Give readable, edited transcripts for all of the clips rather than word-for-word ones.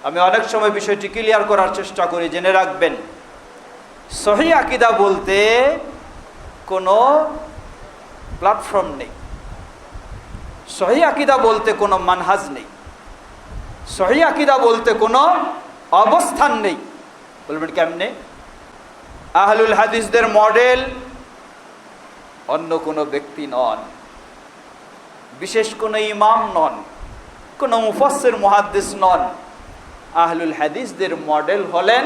আমি অনেক সময় বিষয়টি ক্লিয়ার করার চেষ্টা করি, জেনে রাখবেন সহিহ আকীদা বলতে কোনো প্ল্যাটফর্ম নেই, সহিহ আকীদা বলতে কোনো মানহাজ নেই, সহিহ আকীদা বলতে কোনো অবস্থান নেই। বলবেন কেমনে? আহলুল হাদিসদের মডেল অন্য কোনো ব্যক্তি নন, বিশেষ কোনো ইমাম নন, কোনো মুফাসসির মুহাদ্দিস নন। আহলুল হাদিসদের মডেল হলেন,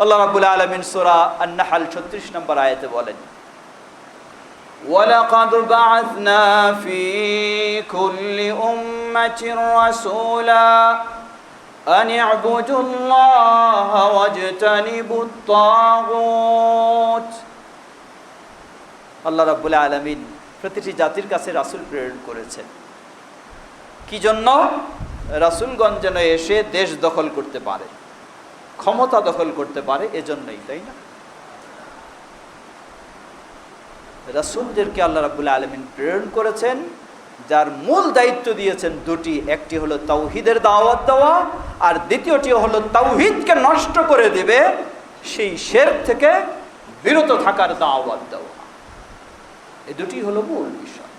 আল্লাহ রাব্বুল আলামিন সূরা আন-নাহল 36 নম্বর আয়াতে বলেন, ওয়ালাকাদ বা'আথনা ফি কুল্লি উম্মাতির রাসূলা আন ই'বুদুল্লাহা ওয়াজতানিবুত তাগুত। আল্লাহ রাব্বুল আলামিন প্রতিটি জাতির কাছে রাসূল প্রেরণ করেছেন। কি জন্য? রাসূলগণ যেন এসে দেশ দখল করতে পারে, ক্ষমতা দখল করতে পারে, এজন্যই, তাই না? রাসূলদেরকে আল্লাহ রাব্বুল আলামিন প্রেরণ করেছেন, যার মূল দায়িত্ব দিয়েছেন দুটি, একটি হলো তাওহীদের দাওয়াত দেওয়া, আর দ্বিতীয়টি হলো তাওহীদকে নষ্ট করে দেবে সেই শিরক থেকে বিরত থাকার দাওয়াত দেওয়া। এই দুটি হলো মূল বিষয়।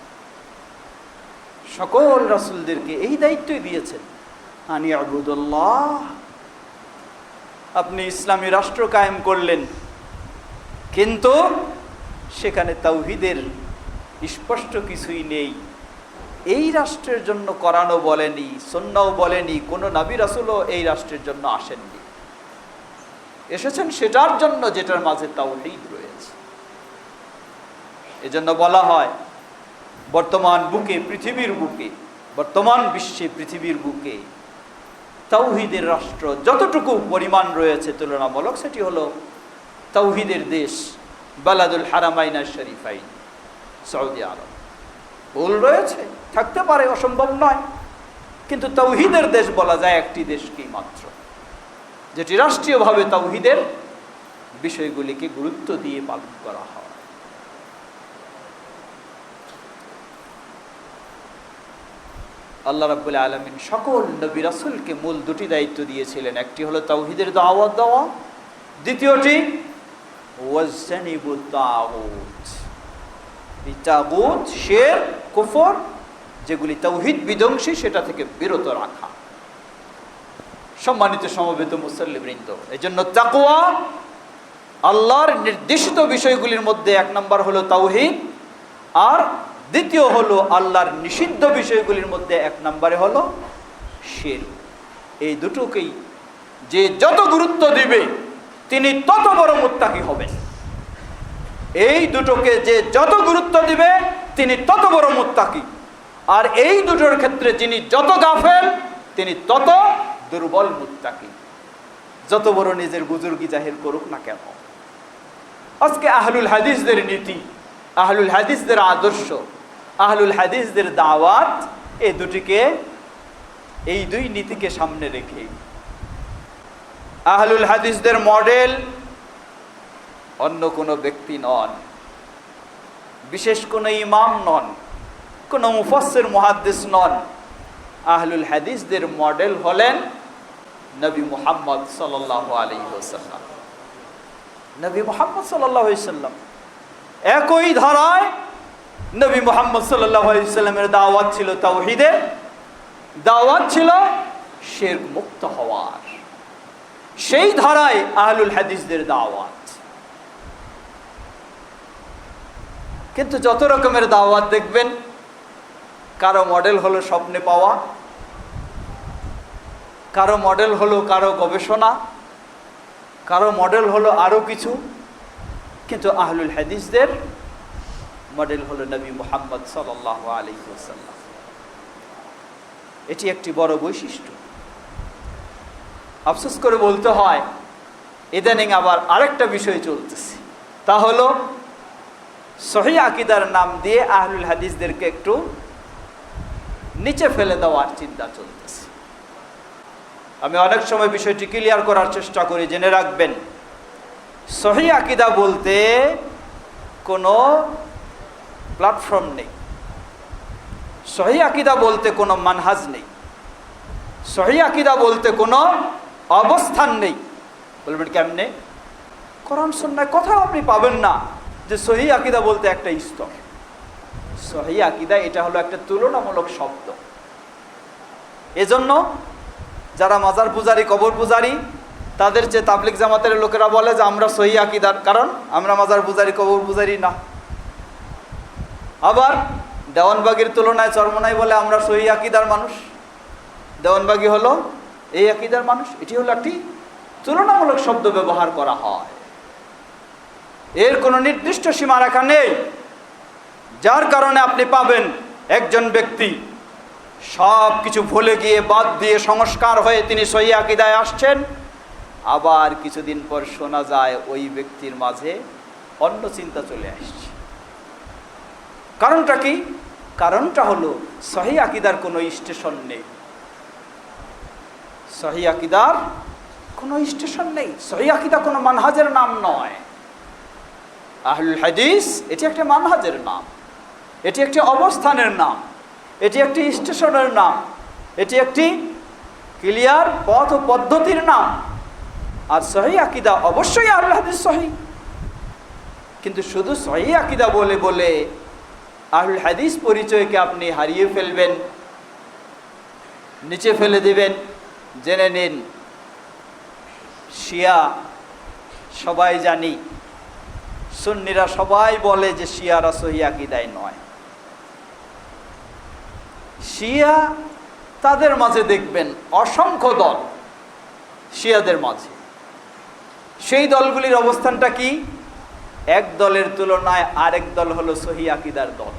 সকল রাসূলদেরকে এই দায়িত্বই দিয়েছেন, আনি আবুদুল্লাহ। আপনি ইসলামী রাষ্ট্র কায়েম করলেন, কিন্তু সেখানে তাওহীদের স্পষ্ট কিছুই নেই। এই রাষ্ট্রের জন্য কোরআনও বলেনি, সুন্নাহও বলেনি, কোনো নবী রাসূলও এই রাষ্ট্রের জন্য আসেননি। এসেছেন সেটার জন্য যেটার মাঝে তাওহীদ রয়েছে। এজন্য বলা হয় বর্তমান বুকে, পৃথিবীর বুকে, বর্তমান বিশ্বে, পৃথিবীর বুকে তাওহীদের রাষ্ট্র যতটুকু পরিমাণ রয়েছে তুলনামূলক, সেটি হলো তাওহীদের দেশ, বালাদুল হারামাইন শরীফাইন, সৌদি আরব। ভুল রয়েছে, থাকতে পারে, অসম্ভব নয়, কিন্তু তাওহীদের দেশ বলা যায় একটি দেশকেই মাত্র, যেটি রাষ্ট্রীয়ভাবে তাওহীদের বিষয়গুলিকে গুরুত্ব দিয়ে পালন করা হয়। আল্লাহ রাব্বুল আলামিন সকল নবী রাসূলকে মূল দুটি দায়িত্ব দিয়েছিলেন, একটি হলো তাওহীদের দাওয়াত দেওয়া, দ্বিতীয়টি ওয়াজতানিবুত তাগুত। এই তাগুত, শিরক, কুফর, যেগুলি তাওহীদ বিধ্বংসী, সেটা থেকে বিরত রাখা। সম্মানিত সমবেত মুসল্লিবৃন্দ, এজন্য তাকওয়া, আল্লাহর নির্দেশিত বিষয়গুলির মধ্যে এক নম্বর হলো তাওহীদ, আর দ্বিতীয় হলো আল্লাহর নিষিদ্ধ বিষয়গুলির মধ্যে এক নম্বরে হলো শিরক। এই দুটোকেই যে যত গুরুত্ব দিবে তিনি তত বড় মুত্তাকি হবেন। এই দুটোকে যে যত গুরুত্ব দিবে তিনি তত বড় মুত্তাকি, আর এই দুটোর ক্ষেত্রে যিনি যত গাফেল তিনি তত দুর্বল মুত্তাকি, যত বড় নিজের বুজুর্গি জাহির করুক না কেন। আজকে আহলুল হাদিসদের নীতি, আহলুল হাদিসদের আদর্শ, আহলুল হাদিসদের দাওয়াত, এই দুটিকে, এই দুই নীতিকে সামনে রেখে আহলুল হাদিসদের মডেল অন্য কোনো ব্যক্তি নন, বিশেষ কোনো ইমাম নন, কোনো মুফাসসির মুহাদ্দিস নন। আহলুল হাদিসদের মডেল হলেন নবী মুহাম্মদ সাল্লাল্লাহু আলাইহি ওয়াসাল্লাম। নবী মুহাম্মদ সাল্লাল্লাহু আলাইহি ওয়াসাল্লাম, একই ধারায় নবী মুহাম্মদ সাল্লাল্লাহু আলাইহি ওয়াসাল্লামের দাওয়াত ছিল তাওহীদের, দাওয়াত ছিল শিরক মুক্ত হওয়ার। সেই ধারায় আহলুল হাদিসদের দাওয়াত। কিন্তু যত রকমের দাওয়াত দেখবেন, কারো মডেল হলো স্বপ্নে পাওয়া, কারো মডেল হলো কারো গবেষণা, কারো মডেল হলো আরো কিছু, কিন্তু আহলুল হাদিসদের মডেল হলো নবী মুহাম্মদ সাল্লাল্লাহু আলাইহি ওয়াসাল্লাম। এটি একটি বড় বৈশিষ্ট্য। আফসোস করে বলতে হয়, ইদানিং আবার আরেকটা বিষয় চলতেছে, তা হলো সহিহ আকীদার নাম দিয়ে আহলুল হাদিসদেরকে একটু নিচে ফেলে দেওয়ার চিন্তা চলতেছে। আমি অনেক সময় বিষয়টি ক্লিয়ার করার চেষ্টা করি, জেনে রাখবেন সহিহ আকীদা বলতে কোনো প্ল্যাটফর্ম নেই, সহিহ আকীদা বলতে কোনো মানহাজ নেই, সহিহ আকীদা বলতে কোনো অবস্থান নেই। বলবেন কেমনে? কোরআন সুন্নাহয় কোথাও আপনি পাবেন না যে সহিহ আকীদা বলতে একটা স্তর। সহিহ আকীদা এটা হলো একটা তুলনামূলক শব্দ। এজন্য যারা মাজার পূজারী, কবর পূজারী, তাদের চেয়ে তাবলিগ জামাতের লোকেরা বলে যে আমরা সহিহ আকীদার, কারণ আমরা মাজার পূজারী, কবর পূজারী না। আবার দেওয়ানবাগীর তুলনায় চরমনাই বলে আমরা সহিহ আকীদার মানুষ। দেওয়ানবাগী হলো এই আকীদার মানুষ। এটি হলো একটি তুলনামূলক শব্দ ব্যবহার করা হয়, এর কোনো নির্দিষ্ট সীমারেখা নেই। যার কারণে আপনি পাবেন একজন ব্যক্তি সব কিছু ভুলে গিয়ে, বাদ দিয়ে, সংস্কার হয়ে তিনি সহিহ আকীদায় আসছেন, আবার কিছুদিন পর শোনা যায় ওই ব্যক্তির মাঝে অন্য চিন্তা চলে আসছে। কারণটা কি? কারণটা হলো সহিহ আকীদার কোনো স্টেশন নেই। সহিহ আকীদার কোনো স্টেশন নেই। সহিহ আকীদা কোনো মানহাজের নাম নয়। আহলুল হাদিস এটি একটা মানহাজের নাম, এটি একটি অবস্থানের নাম, এটি একটি স্টেশনের নাম, এটি একটি ক্লিয়ার পথ ও পদ্ধতির নাম। আর সহিহ আকীদা অবশ্যই আহলুল হাদিস সহিহ, কিন্তু শুধু সহিহ আকীদা বলে বলে আহলুল হাদিস পরিচয়কে আপনি হারিয়ে ফেলবেন, নিচে ফেলে দিবেন। জেনে নিন, শিয়া সবাই জানি, সুন্নিরা সবাই বলে যে শিয়ারা সহিহ আকীদায় নয়। শিয়া তাদের মাঝে দেখবেন অসংখ্য দল, শিয়াদের মাঝে সেই দলগুলির অবস্থানটা কি? এক দলের তুলনায় আরেক দল হলো সহিহ আকীদার দল।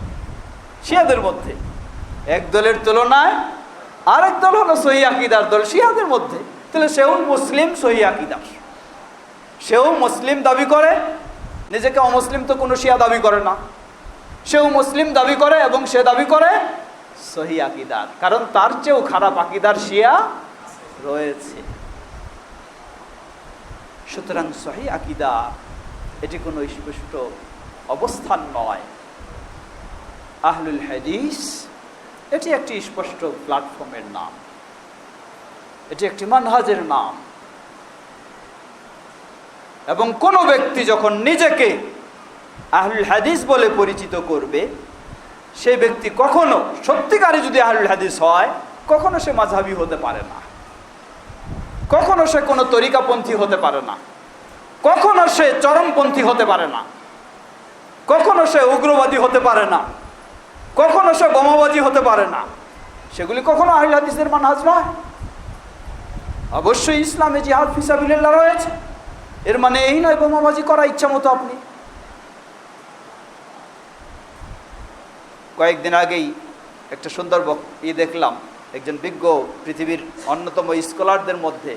শিয়াদের মধ্যে এক দলের তুলনায় আরেক দল হলো সহিহ আকীদার দল শিয়াদের মধ্যে। তাহলে সেও মুসলিম, সহিহ আকীদার, সেও মুসলিম দাবি করে, নিজেকে অমুসলিম তো কোনো শিয়া দাবি করে না। সেও মুসলিম দাবি করে এবং সে দাবি করে সহিহ আকীদার, কারণ তার চেয়েও খারাপ আকীদার শিয়া রয়েছে। সুতরাং সহিহ আকীদা এটি কোনো স্পষ্ট অবস্থান নয়। আহলুল হাদিস এটি একটি স্পষ্ট প্ল্যাটফর্মের নাম, এটি একটি মানহাজের নাম। এবং কোনো ব্যক্তি যখন নিজেকে আহলুল হাদিস বলে পরিচিত করবে, সেই ব্যক্তি কখনো সত্যিকারে যদি আহলুল হাদিস হয়, কখনো সে মাযহাবী হতে পারে না, কখনো সে কোনো তরিকাপন্থী হতে পারে না, কখনো সে চরমপন্থী হতে পারে না, কখনো সে উগ্রবাদী হতে পারে না, কখনো সে বোমাবাজি হতে পারে না। সেগুলি কখনো আহলুল হাদিসের মানহাজ নয়। অবশ্যই ইসলামে জিহাদ ফি সাবিলিল্লাহ রয়েছে, এর মানে এই নয় বোমাবাজি করা ইচ্ছা মতো আপনি। কয়েকদিন আগেই একটা সুন্দর দেখলাম, একজন বিজ্ঞ, পৃথিবীর অন্যতম স্কলারদের মধ্যে,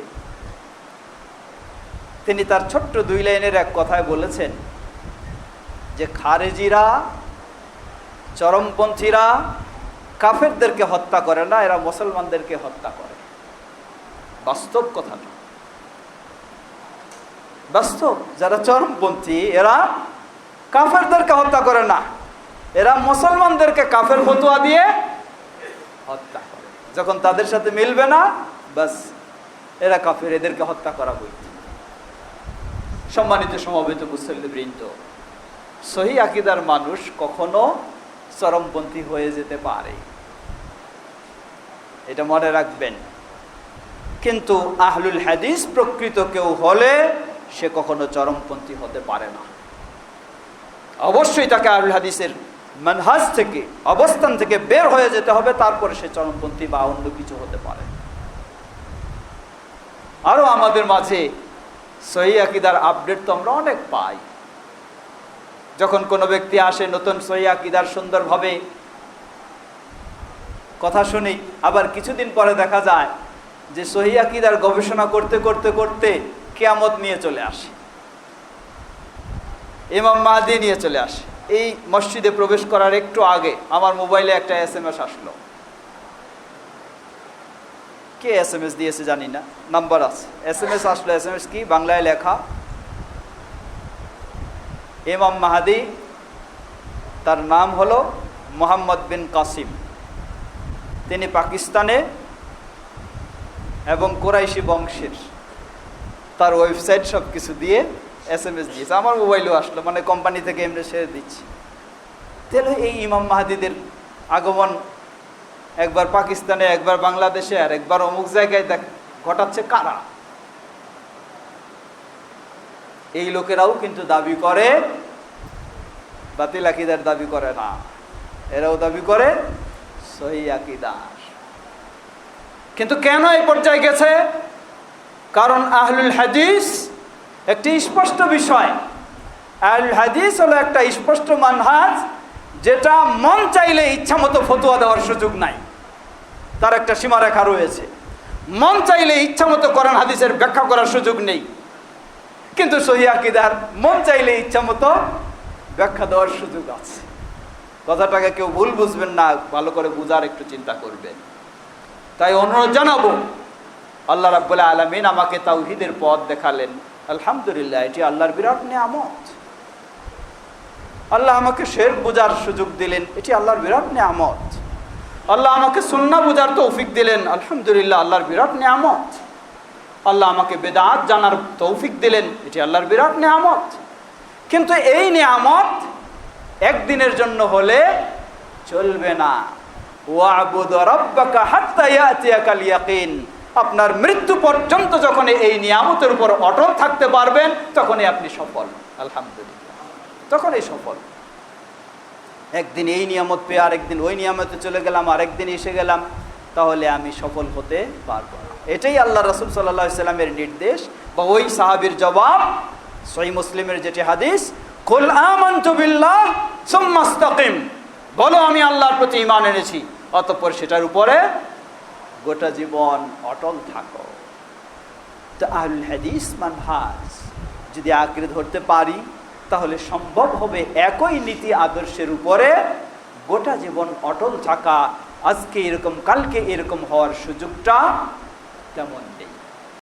তিনি তার ছোট্ট 2 লাইনের এক কথায় বলেছেন যে খারেজিরা, চরমপন্থীরা কাফেরদেরকে হত্যা করে না, এরা মুসলমানদেরকে হত্যা করে। বাস্তব কথাটা, বাস্তব। যারা চরমপন্থী এরা কাফেরদেরকে হত্যা করে না, এরা মুসলমানদেরকে কাফের ফতোয়া দিয়ে হত্যা করে। যখন তাদের সাথে মিলবে না, বাস এরা কাফের, এদেরকে হত্যা করা হইত। সম্মানিত সমবেত মুসল্লিবৃন্দ, সহিহ আকীদার মানুষ কখনো চরমপন্থী হয়ে যেতে পারে, এটা মনে রাখবেন। কিন্তু আহলুল হাদিস প্রকৃত কেউ হলে সে কখনো চরমপন্থী হতে পারে না। অবশ্যই তাকে আহলুল হাদিসের মানহাজ থেকে, অবস্থান থেকে বের হয়ে যেতে হবে, তারপরে সে চরমপন্থী বা অন্য কিছু হতে পারে। আরো আমাদের মাঝে সহিহ আকীদার আপডেট তো আমরা অনেক পাই। যখন কোনো ব্যক্তি আসে নতুন সহিহ আকীদার সুন্দরভাবে কথা শুনি, আবার কিছুদিন পরে দেখা যায় যে সহিহ আকীদার গবেষণা করতে করতে করতে কিয়ামত নিয়ে চলে আসে, ইমাম মাহদী নিয়ে চলে আসে। এই মসজিদে প্রবেশ করার একটু আগে আমার মোবাইলে একটা SMS আসলো। কে SMS দিয়েছে জানি না, নাম্বার আছে, SMS আসলো। SMS কি? বাংলায় লেখা, ইমাম মাহদী, তার নাম হলো মুহাম্মদ বিন কাসিম, তিনি পাকিস্তানে এবং কোরাইশি বংশের, তার ওয়েবসাইট সব কিছু দিয়ে SMS দিয়েছে, আমার মোবাইলেও আসলো, মানে কোম্পানি থেকে এমনি শেয়ার দিচ্ছি। তাহলে এই ইমাম মাহাদিদের আগমন একবার পাকিস্তানে, একবার বাংলাদেশে, আর একবার অমুক জায়গায় ঘটাচ্ছে কারা? এই লোকেরাও কিন্তু দাবি করে, বাতিল আকীদার দাবি করে না, এরাও দাবি করে সহিহ আকীদার। কিন্তু কেন এই পর্যায়ে গেছে? কারণ আহলুল হাদিস একটি স্পষ্ট বিষয়। আহলুল হাদিস হলো একটা স্পষ্ট মানহাজ, যেটা মন চাইলে ইচ্ছা মতো ফতোয়া দেওয়ার সুযোগ নাই, তার একটা সীমারেখা রয়েছে। মন চাইলে ইচ্ছা মতো কোরআন হাদিসের ব্যাখ্যা করার সুযোগ নেই, কিন্তু সহিহ আকীদার মন চাইলে ইচ্ছা মতো ব্যাখ্যা দেওয়ার সুযোগ আছে। কথাটাকে কেউ ভুল বুঝবেন না, ভালো করে বুঝার একটু চিন্তা করবেন। তাই অনুরোধ জানাবো, আল্লাহ রাব্বুল আলামিন আমাকে তাওহীদের পথ দেখালেন, আলহামদুলিল্লাহ, এটি আল্লাহর বিরাট নিয়ামত। আল্লাহ আমাকে শিরক বোঝার সুযোগ দিলেন, এটি আল্লাহর বিরাট নিয়ামত। আল্লাহ আমাকে সুন্নাহ বোঝার তৌফিক দিলেন, আলহামদুলিল্লাহ, আল্লাহর বিরাট নিয়ামত। আল্লাহ আমাকে বেদাত জানার তৌফিক দিলেন, এটি আল্লাহর বিরাট নিয়ামত। কিন্তু এই নিয়ামত একদিনের জন্য হলে চলবে না। ওয়াবুদ রাব্বাকা হাত্তা ইয়াতিয়াকাল ইয়াকিন, আপনার মৃত্যু পর্যন্ত যখন এই নিয়ামতের উপর অটল থাকতে পারবেন, তখনই আপনি সফল, আলহামদুলিল্লাহ, তখনই সফল। একদিন এই নিয়ামত পেয়ে আরেকদিন ওই নিয়ামতে চলে গেলাম, আরেকদিন এসে গেলাম, তাহলে আমি সফল হতে পারবো না। এটাই আল্লাহ রাসূল সাল্লাল্লাহু আলাইহি সাল্লামের নির্দেশ, বা ওই সাহাবীর জবাব সহিহ মুসলিমের যেটি হাদিস, কুল আমানতু বিল্লাহ সুম্মা ইসতাকিম, বলো আমি আল্লাহর প্রতি ঈমান এনেছি, অতঃপর সেটার উপরে গোটা জীবন অটল থাকো। তো আহলুল হাদিস মানহাজ যদি আঁকড়ে ধরতে পারি, তাহলে সম্ভব হবে একই নীতি আদর্শের উপরে গোটা জীবন অটল থাকা। আজকে এরকম, কালকে এরকম হওয়ার সুযোগটা তেমন নেই।